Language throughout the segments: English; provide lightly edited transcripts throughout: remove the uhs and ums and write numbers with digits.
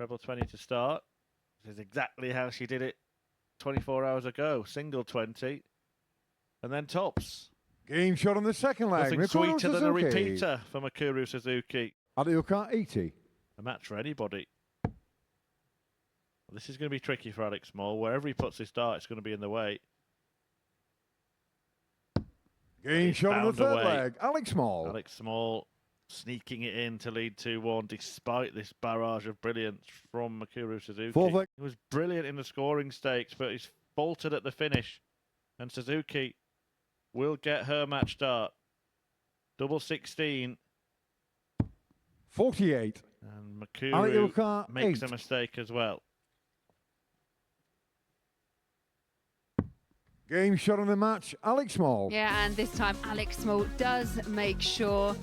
Treble 20 to start. This is exactly how she did it 24 hours ago. Single 20. And then tops. Game shot on the second leg. Nothing Makuru sweeter than a Suzuki. repeater for Makuru Suzuki. Adrian 80. A match for anybody. This is going to be tricky for Alex Small. Wherever he puts his dart, it's going to be in the way. Game shot on the third leg. Alex Small. Alex Small sneaking it in to lead 2-1 despite this barrage of brilliance from Makuru Suzuki. He was brilliant in the scoring stakes, but he's faltered at the finish. And Suzuki will get her match start. Double 16. 48. And Makuru makes 8. a mistake as well. Game shot on the match, Alex Small. Yeah, and this time Alex Small does make sure.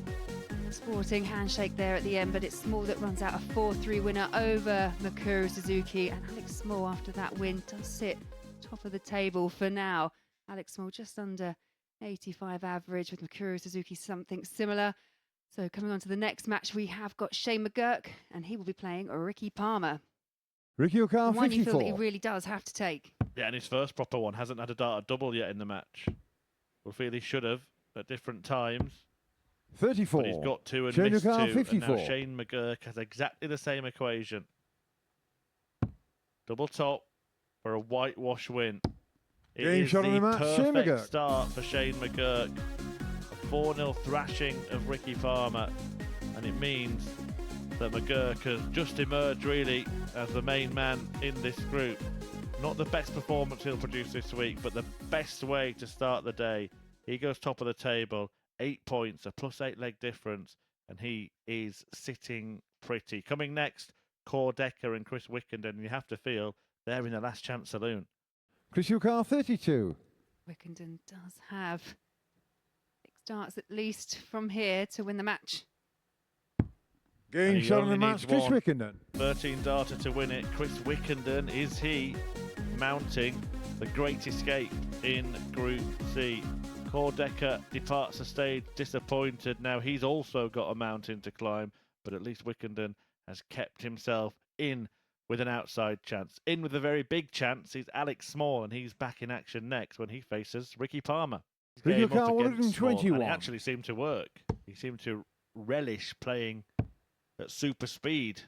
Sporting handshake there at the end, but it's Small that runs out a 4-3 winner over Makuru Suzuki. And Alex Small, after that win, does sit top of the table for now. Alex Small just under 85 average, with Makuru Suzuki something similar. So coming on to the next match, we have got Shane McGurk, and he will be playing Ricky Palmer. Ricky O'Carr, 54. One you feel that he really does have to take. Yeah, and his first proper one. Hasn't had a dart double yet in the match. We'll feel he should have at different times. 34. But he's got two and Shane missed O'Carr, two. 54. And now Shane McGurk has exactly the same equation. Double top for a whitewash win. It Game is shot the on the match, Shane perfect McGurk. start for Shane McGurk. A 4-0 thrashing of Ricky Palmer. And it means that McGurk has just emerged really as the main man in this group. Not the best performance he'll produce this week, but the best way to start the day. He goes top of the table, 8 points, a +8 leg difference, and he is sitting pretty. Coming next, Core Decker and Chris Wickenden, and you have to feel they're in the last chance saloon. Chris O'Carr, 32. Wickenden does have 6 darts at least from here to win the match. Game shot on the match, Chris one. Wickenden. 13 darter to win it. Chris Wickenden, is he mounting the great escape in Group C? Core Decker departs the stage disappointed. Now he's also got a mountain to climb, but at least Wickenden has kept himself in with an outside chance. In with a very big chance is Alex Small, and he's back in action next when he faces Ricky Palmer. Ricky Game up O'Carr, against Small, 121. and it actually seemed to work. He seemed to relish playing at super speed.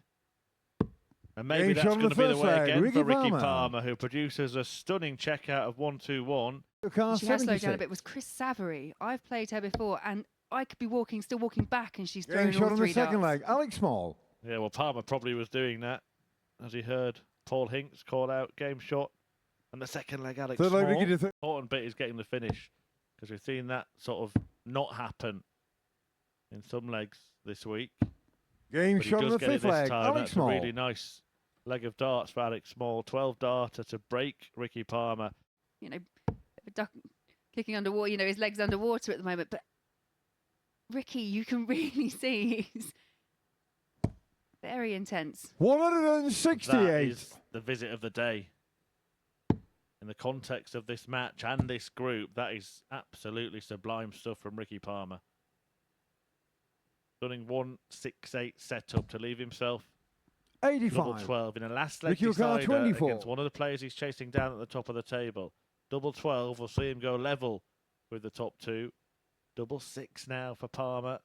And maybe Game that's shot on going the to be the first way leg, again Ricky for Ricky Palmer. Palmer, who produces a stunning checkout of 1-2-1. O'Carr, She has slowed down a 76. bit. Was Chris Savary. I've played her before, and I could be still walking back, and she's throwing Game shot all on the 3 second darts. leg, Alex Small. Yeah, well, Palmer probably was doing that as he heard Paul Hinks call out game shot. And the second leg, Alex Third leg, Small. Ricky The important bit is getting the finish, because we've seen that sort of not happen in some legs this week. Game But he shot on does the get it fifth this leg, time. Alex That's Small. a really nice leg of darts for Alex Small. 12 darter to break Ricky Palmer. You know, kicking underwater. You know, his legs underwater at the moment. But Ricky, you can really see he's very intense. 168. That is the visit of the day. In the context of this match and this group, that is absolutely sublime stuff from Ricky Palmer. Running 168 setup to leave himself double 85. 12 in a last leg Ricky O'Carr, decider 24. against one of the players he's chasing down at the top of the table. Double 12 will see him go level with the top 2. Double 6 now for Palmer.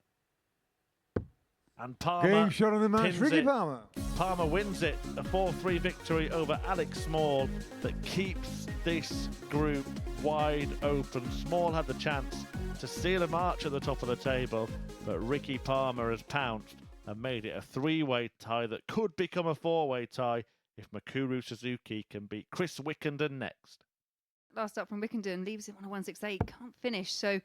And Palmer Game shot on the match, pins Ricky it. Palmer. Palmer wins it, a 4-3 victory over Alex Small that keeps this group wide open. Small had the chance to steal a march at the top of the table, but Ricky Palmer has pounced and made it a 3-way tie that could become a 4-way tie if Makuru Suzuki can beat Chris Wickenden next. Last up from Wickenden leaves him on a 168. Can't finish. So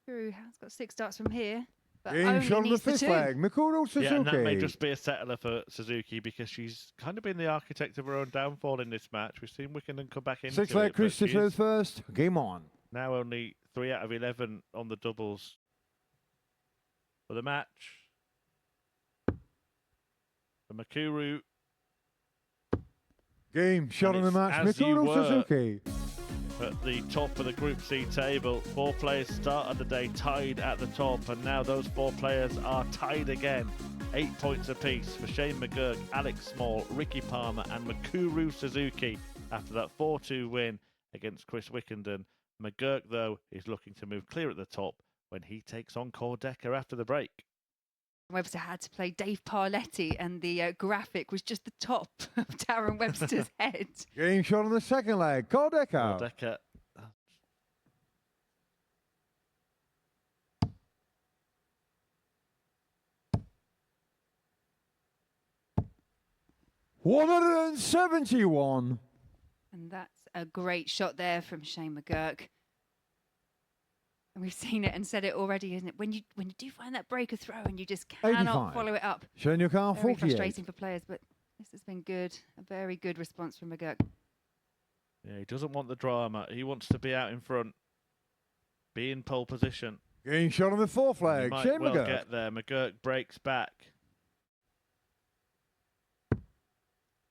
Kuru has got 6 darts from here, but Game only shot on the needs the fifth 2. leg, Makuru Suzuki. Yeah, and that may just be a settler for Suzuki because she's kind of been the architect of her own downfall in this match. We've seen Wickenden come back into Six it. leg, but Christopher she's first. Game on. now only 3 out of 11 on the doubles for the match. For Makuru. Game shot on the it's match, as you Makuru were. Suzuki. At the top of the Group C table, 4 players started the day tied at the top, and now those 4 players are tied again 8 points apiece for Shane McGurk, Alex Small, Ricky Palmer and Makuru Suzuki after that 4-2 win against Chris Wickenden. McGurk, though, is looking to move clear at the top when he takes on Cordecker after the break. Webster had to play Dave Parletti, and the graphic was just the top of Darren Webster's head. Game shot on the second leg. Cordecker. Cordecker. 171. And that's a great shot there from Shane McGurk. And we've seen it and said it already, isn't it? When you do find that breaker throw and you just cannot 85. follow it up. Shane your car, Very 48. frustrating for players, but this has been good. A very good response from McGurk. Yeah, he doesn't want the drama. He wants to be out in front, be in pole position. Game shot on the fourth He leg. might Shane well McGurk. get there. McGurk breaks back.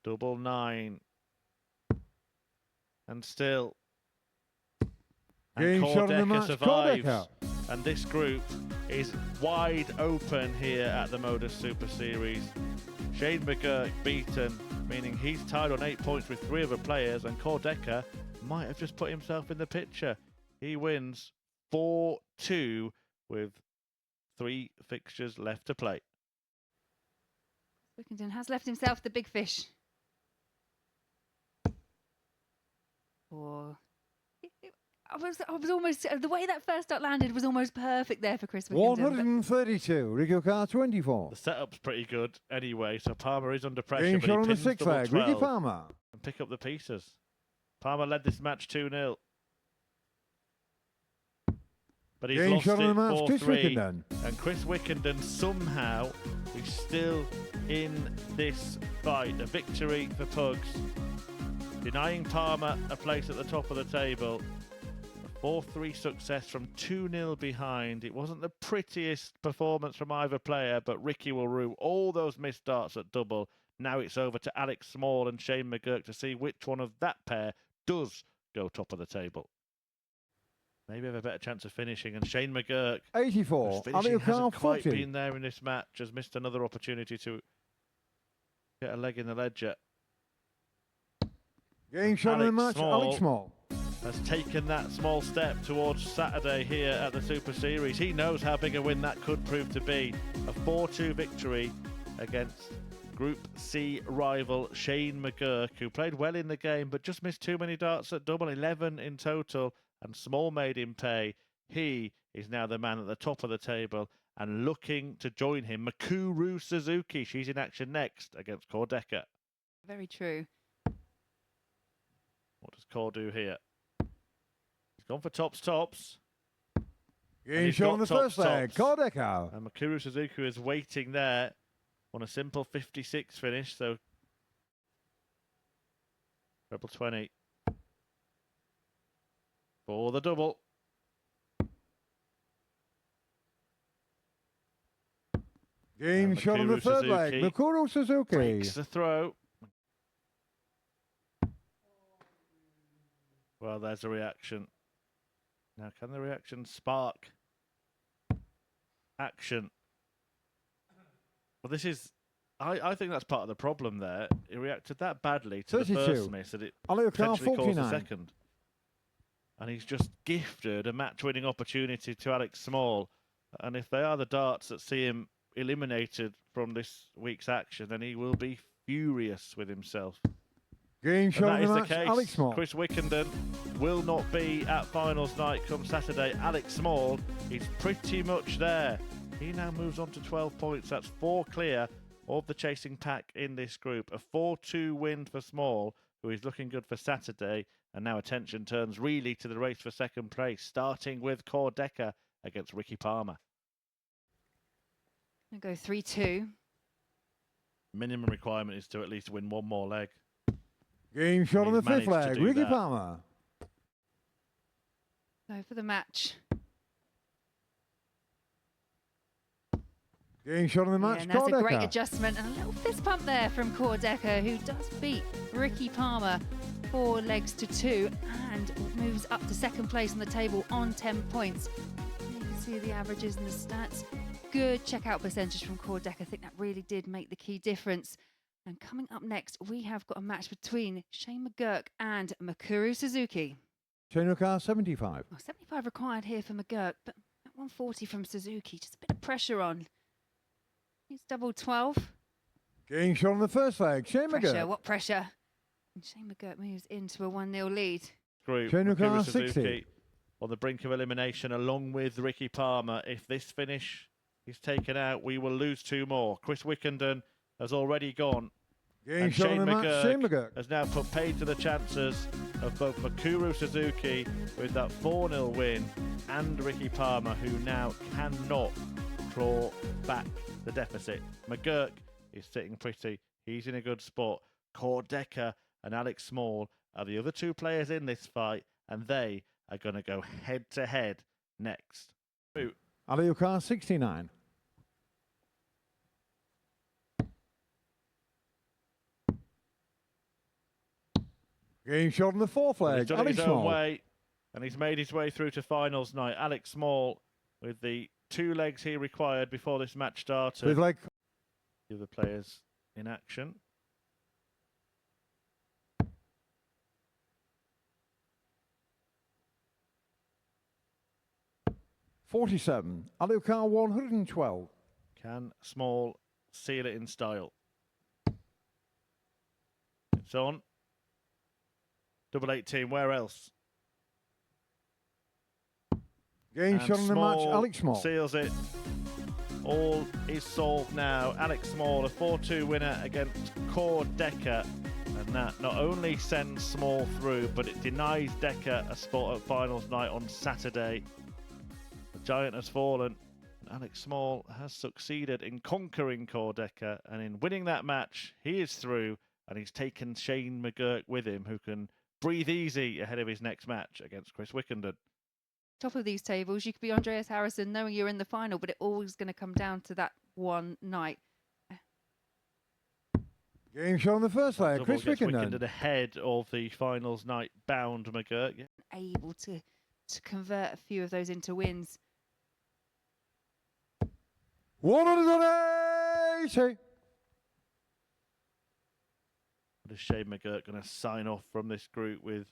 Double 9. And still. And Game shot on the Cordecker match. survives. Cordecker. And this group is wide open here at the Modus Super Series. Shane McGurk beaten, meaning he's tied on 8 points with 3 other players, and Cordecker might have just put himself in the picture. He wins 4-2 with 3 fixtures left to play. Wickenden has left himself the big fish. Or I was almost, the way that first dot landed was almost perfect there for Chris Wickenden. 132. Ricky car, 24. The setup's pretty good anyway, so Palmer is under pressure, Game but shot he on the pins sixth double leg. 12 Ricky Palmer. and pick up the pieces. Palmer led this match 2-0. But he's Game lost shot it on the match. Chris 4-3. Wickenden. And Chris Wickenden somehow is still in this fight. A victory for Pugs. Denying Palmer a place at the top of the table. A 4-3 success from 2-0 behind. It wasn't the prettiest performance from either player, but Ricky will rue all those missed darts at double. Now it's over to Alex Small and Shane McGurk to see which one of that pair does go top of the table. Maybe have a better chance of finishing. And Shane McGurk, 84. whose finishing Adrian hasn't quite 40. been there in this match, has missed another opportunity to get a leg in the ledger. Game shot on the match. Alex Small. Has taken that small step towards Saturday here at the Super Series. He knows how big a win that could prove to be. A 4-2 victory against Group C rival Shane McGurk, who played well in the game but just missed too many darts at double, 11 in total, and Small made him pay. He is now the man at the top of the table and looking to join him. Makuru Suzuki, she's in action next against Cordecker. Very true. What does Core do here? He's gone for tops. Game he's shot got on the tops. first leg. Cordecker. And Makuru Suzuki is waiting there on a simple 56 finish, so treble 20 for the double. Game shot on the Makuru third leg. Suzuki Makuru Suzuki. Breaks the throw. Well, there's a reaction. Now, can the reaction spark action? Well, this is... I think that's part of the problem there. He reacted that badly to the 32. first miss that it Alex car, potentially caused the 49. second. And he's just gifted a match-winning opportunity to Alex Small. And if they are the darts that see him eliminated from this week's action, then he will be furious with himself. Game And shot that on is the the match. case. Alex Small. Chris Wickenden will not be at finals night come Saturday. Alex Small is pretty much there. He now moves on to 12 points. That's 4 clear of the chasing pack in this group. A 4-2 win for Small, who is looking good for Saturday. And now attention turns really to the race for second place, starting with Cordecker against Ricky Palmer. I'll go 3-2. Minimum requirement is to at least win one more leg. Game shot on the He's fifth managed to leg. do Ricky that. Palmer. So for the match. Game shot on the match. And that's a great Cordecker. adjustment and a little fist pump there from Cordecker, who does beat Ricky Palmer 4 legs to 2 and moves up to second place on the table on 10 points. You can see the averages and the stats. good checkout percentage from Kordek. I think that really did make the key difference. And coming up next, we have got a match between Shane McGurk and Makuru Suzuki. Chain of car 75. Well, 75 required here for McGurk, but at 140 from Suzuki, just a bit of pressure on. It's double 12. Getting shot on the first leg. Shane Pressure, McGurk. what pressure? And Shane McGurk moves into a 1-0 lead. Group, Chain of car Makuru 60. Suzuki on the brink of elimination along with Ricky Palmer. If this finish is taken out, we will lose 2 more. Chris Wickenden has already gone. Getting And shot on Shane the match. Shane McGurk. has now put paid to the chances of both Makuru Suzuki with that 4-0 win and Ricky Palmer, who now cannot claw back the deficit. McGurk is sitting pretty. He's in a good spot. Kordek and Alex Small are the other 2 players in this fight, and they are going to go head-to-head next. Alio car 69. Getting shot on the fourth He's leg. done it Alex his own Small. way, and he's made his way through to finals night. Alex Small with the 2 legs he required before this match started. With like The other players in action. $47. Alio car 112. Can Small seal it in style? It's on. Double 18, where else? Getting And shot on the match. Small Alex Small. seals it. All is solved now. Alex Small, a 4-2 winner against Kordek. And that not only sends Small through, but it denies Decker a spot at finals night on Saturday. The giant has fallen. Alex Small has succeeded in conquering Kordek, and in winning that match, he is through, and he's taken Shane McGurk with him, who can breathe easy ahead of his next match against Chris Wickenden. Top of these tables, you could be Andreas Harrison knowing you're in the final, but it always going to come down to that one night. Getting shot on the first leg. Double Chris gets Wickenden. ahead of the finals night bound McGurk. Yeah. Able to convert a few of those into wins. 180. What is Shane McGurk going to sign off from this group with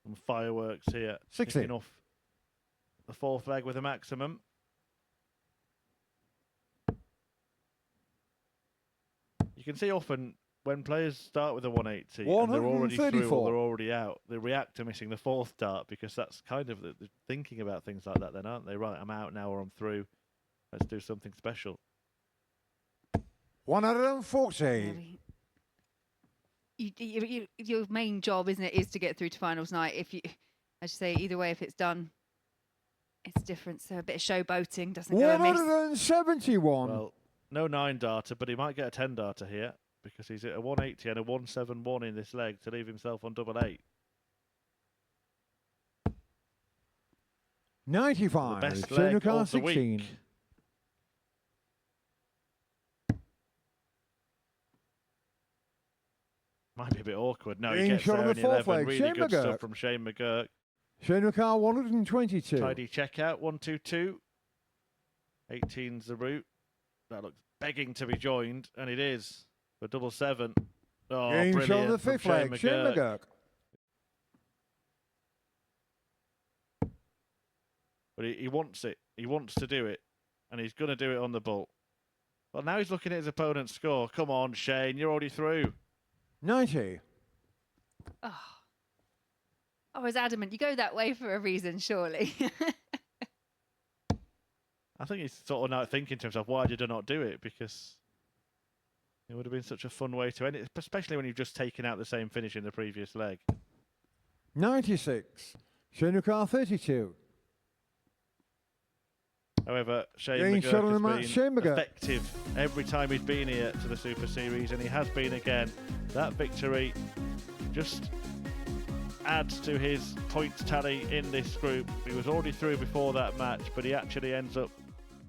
some fireworks here? 60. Kicking off the 4th leg with a maximum. You can see often when players start with a 180 and they're already through 134. or they're already out, they react to missing the 4th dart, because that's kind of the thinking about things like that then, aren't they? Right, I'm out now or I'm through. Let's do something special. 140. Your main job, isn't it, is to get through to finals night. If you, as you say, either way, if it's done, it's different. So a bit of showboating doesn't go amiss. 171. Well, no 9 darter, but he might get a 10 darter here, because he's at a 180 and a 171 in this leg to leave himself on double 8. 95. The best Shane leg McGurk of the 16. week. Might be a bit awkward. No, he Being gets shot there on in the fourth 11. leg. Really Shane good McGurk. stuff from Shane McGurk. Shane McGurk 122. Tidy checkout, 1-2-2. 18's the route. That looks begging to be joined, and it is for double 7. Oh, Getting shot on brilliant the from fifth Shane leg. Shane McGurk. McGurk. But he wants it. He wants to do it, and he's going to do it on the ball. Well, now he's looking at his opponent's score. Come on, Shane, you're already through. 90. Oh, I was adamant. You go that way for a reason, surely. I think he's sort of now thinking to himself, why did I not do it? Because it would have been such a fun way to end it, especially when you've just taken out the same finish in the previous leg. 96. Shane McGurk 32. However, Shane Getting shot on the McGurk match. has Shane been McGurk. effective every time he's been here to the Super Series, and he has been again. That victory just adds to his points tally in this group. He was already through before that match, but he actually ends up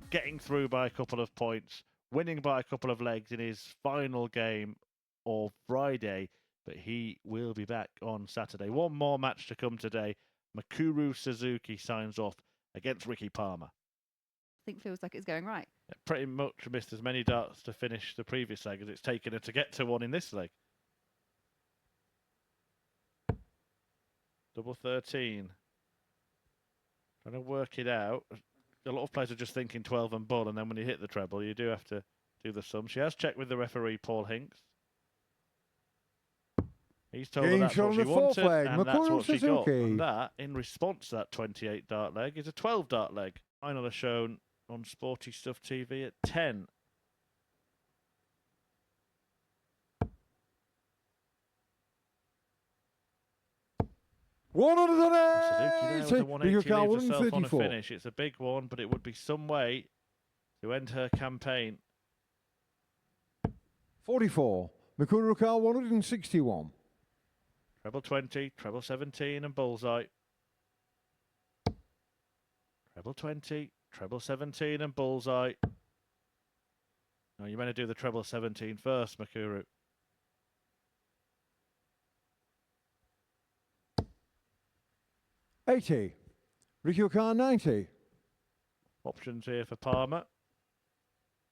getting through by a couple of points, winning by a couple of legs in his final game of Friday, but he will be back on Saturday. One more match to come today. Makuru Suzuki signs off against Ricky Palmer. think feels like it's going right. Pretty much missed as many darts to finish the previous leg as it's taken her to get to one in this leg. Double 13. Trying to work it out. A lot of players are just thinking 12 and bull, and then when you hit the treble, you do have to do the sum. She has checked with the referee, Paul Hinks. He's told her that's what she wanted, and that's what she got. And that, in response to that 28 dart leg, is a 12 dart leg. Final is shown on Sporty Stuff TV at 10. Suzuki there with a 180 leaves herself on a finish. It's a big one, but it would be some way to end her campaign. 44. Makuru car 161. Treble 20, treble 17 and bullseye. Treble 20, treble 17 and bullseye. No, you meant to do the treble 17 first, Makuru. $80. Ricky O'Carr 90. Options here for Palmer.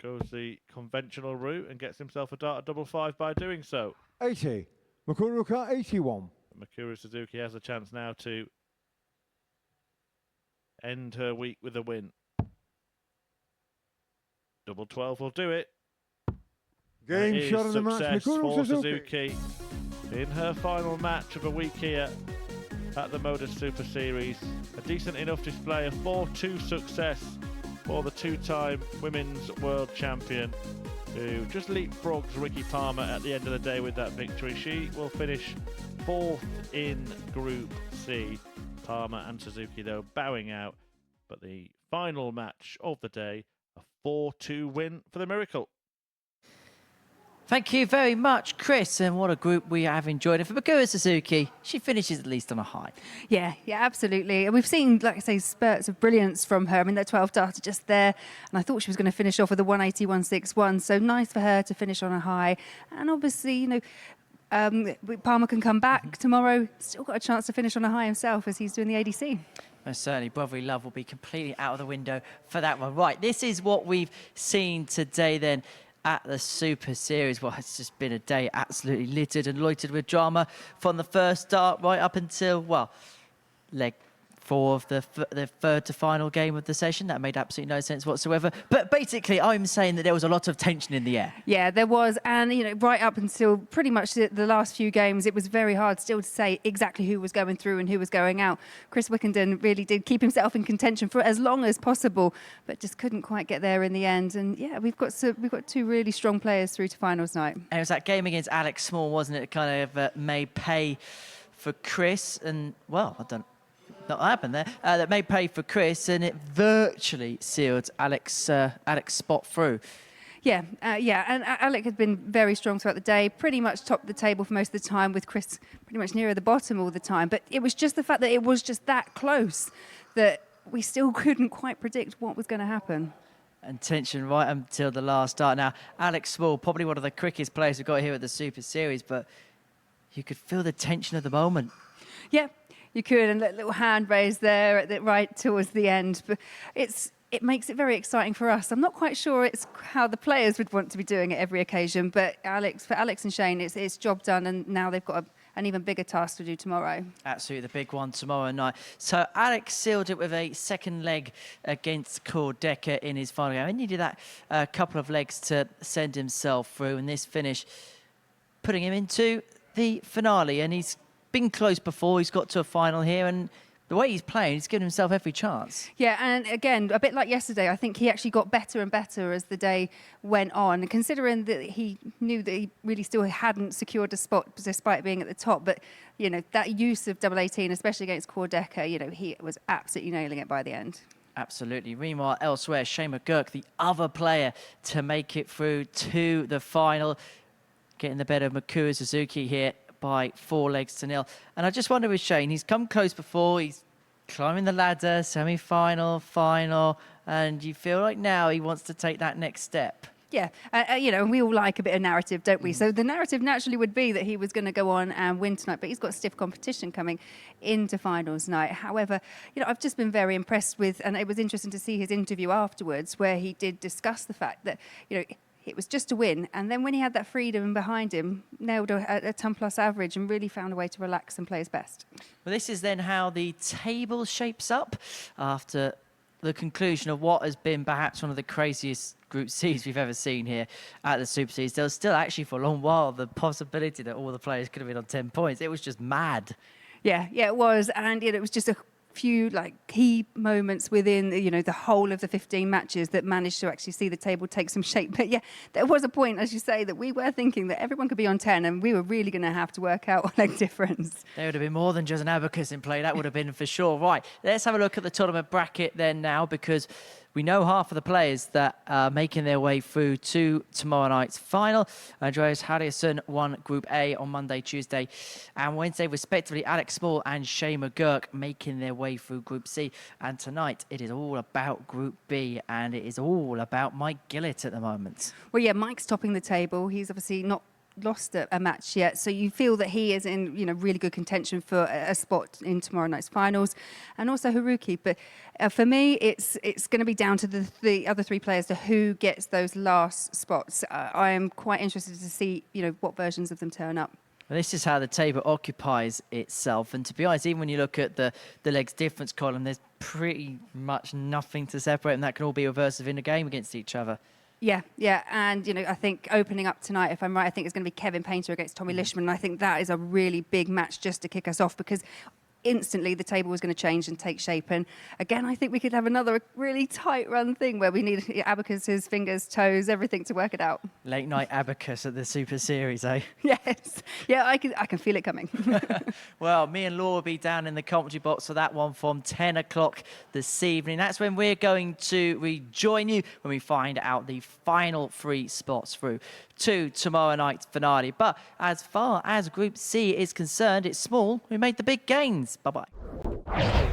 Goes the conventional route and gets himself a dart at double 5 by doing so. 80. Makuru car 81. Makuru Suzuki has a chance now to end her week with a win. Double 12 will do it. Game shot of the match. Makuru for Suzuki in her final match of a week here at the Modus Super Series. A decent enough display, a 4-2 success for the two-time Women's World Champion, who just leapfrogs Ricky Palmer at the end of the day with that victory. She will finish 4th in Group C. Palmer and Suzuki, though, bowing out. But the final match of the day, a 4-2 win for the Miracle. Thank you very much, Chris, and what a group we have enjoyed. And for Makuru Suzuki, she finishes at least on a high. Yeah, absolutely. And we've seen, like I say, spurts of brilliance from her. I mean, that 12 dart just there, and I thought she was going to finish off with a 180, 161. So nice for her to finish on a high. And obviously, you know, Palmer can come back tomorrow. Still got a chance to finish on a high himself as he's doing the ADC. Most certainly, brotherly love will be completely out of the window for that one. Right, this is what we've seen today then at the Super Series. Well, it's just been a day absolutely littered and loitered with drama from the first start right up until, well, leg 4 of the third to final game of the session. That made absolutely no sense whatsoever. But basically, I'm saying that there was a lot of tension in the air. Yeah, there was. And, you know, right up until pretty much the last few games, it was very hard still to say exactly who was going through and who was going out. Chris Wickenden really did keep himself in contention for as long as possible, but just couldn't quite get there in the end. And, yeah, we've got 2 really strong players through to finals night. And it was that game against Alex Small, wasn't it? It kind of made pay for Chris. And, well, I don't know. Not what happened there. That may pay for Chris, and it virtually sealed Alex spot through. Yeah, and Alec had been very strong throughout the day, pretty much topped the table for most of the time, with Chris pretty much nearer the bottom all the time. But it was just the fact that it was just that close that we still couldn't quite predict what was going to happen. And tension right until the last start. Now, Alex Small, probably one of the quickest players we've got here at the Super Series, but you could feel the tension of the moment. Yeah. You could, and that little hand raised there right towards the end. But it makes it very exciting for us. I'm not quite sure it's how the players would want to be doing it every occasion, but for Alex and Shane, it's job done, and now they've got an even bigger task to do tomorrow. Absolutely, the big one tomorrow night. So Alex sealed it with a second leg against Kuru in his final game. And he did that a couple of legs to send himself through, and this finish putting him into the finale, and he's been close before. He's got to a final here, and the way he's playing, he's given himself every chance. Yeah, and again, a bit like yesterday, I think he actually got better and better as the day went on. And considering that he knew that he really still hadn't secured a spot despite being at the top, but you know, that use of double 18, especially against Kuru, you know, he was absolutely nailing it by the end. Absolutely. Meanwhile, elsewhere, Shane McGurk, the other player to make it through to the final, getting the better of Makuru Suzuki here by 4 legs to 0. And I just wonder with Shane, he's come close before, he's climbing the ladder, semi-final, final, and you feel like now he wants to take that next step. Yeah, and we all like a bit of narrative, don't we? So the narrative naturally would be that he was going to go on and win tonight, but he's got stiff competition coming into finals night. However, I've just been very impressed with, and it was interesting to see his interview afterwards where he did discuss the fact that, it was just a win. And then when he had that freedom behind him, nailed a ton plus average and really found a way to relax and play his best. Well, this is then how the table shapes up after the conclusion of what has been perhaps one of the craziest Group Cs we've ever seen here at the Super Series. There was still actually for a long while the possibility that all the players could have been on 10 points. It was just mad. Yeah, it was. And it was just a few key moments within the whole of the 15 matches that managed to actually see the table take some shape. But yeah, there was a point, as you say, that we were thinking that everyone could be on 10 and we were really going to have to work out leg difference. There would have been more than just an abacus in play. That would have been for sure. Right, let's have a look at the tournament bracket then now, because we know half of the players that are making their way through to tomorrow night's final. Andreas Harrison won Group A on Monday, Tuesday and Wednesday, respectively. Alex Small and Shea McGurk making their way through Group C. And tonight, it is all about Group B, and it is all about Mike Gillett at the moment. Well, yeah, Mike's topping the table. He's obviously not lost a match yet, so you feel that he is in really good contention for a spot in tomorrow night's finals, and also Haruki. But for me, it's going to be down to the other three players to who gets those last spots. I am quite interested to see what versions of them turn up. Well, this is how the table occupies itself, and to be honest, even when you look at the legs difference column, there's pretty much nothing to separate them. That can all be reversive in a game against each other. Yeah, and I think opening up tonight, if I'm right, I think it's going to be Kevin Painter against Tommy Lishman, and I think that is a really big match just to kick us off, because instantly the table was going to change and take shape. And again, I think we could have another really tight run thing where we need abacuses, fingers, toes, everything to work it out. Late night abacus at the Super Series, eh? Yes. Yeah, I can feel it coming. Well, me and Laura will be down in the commentary box for that one from 10 o'clock this evening. That's when we're going to rejoin you when we find out the final 3 spots through to tomorrow night's finale. But as far as Group C is concerned, it's small. We made the big gains. Bye-bye.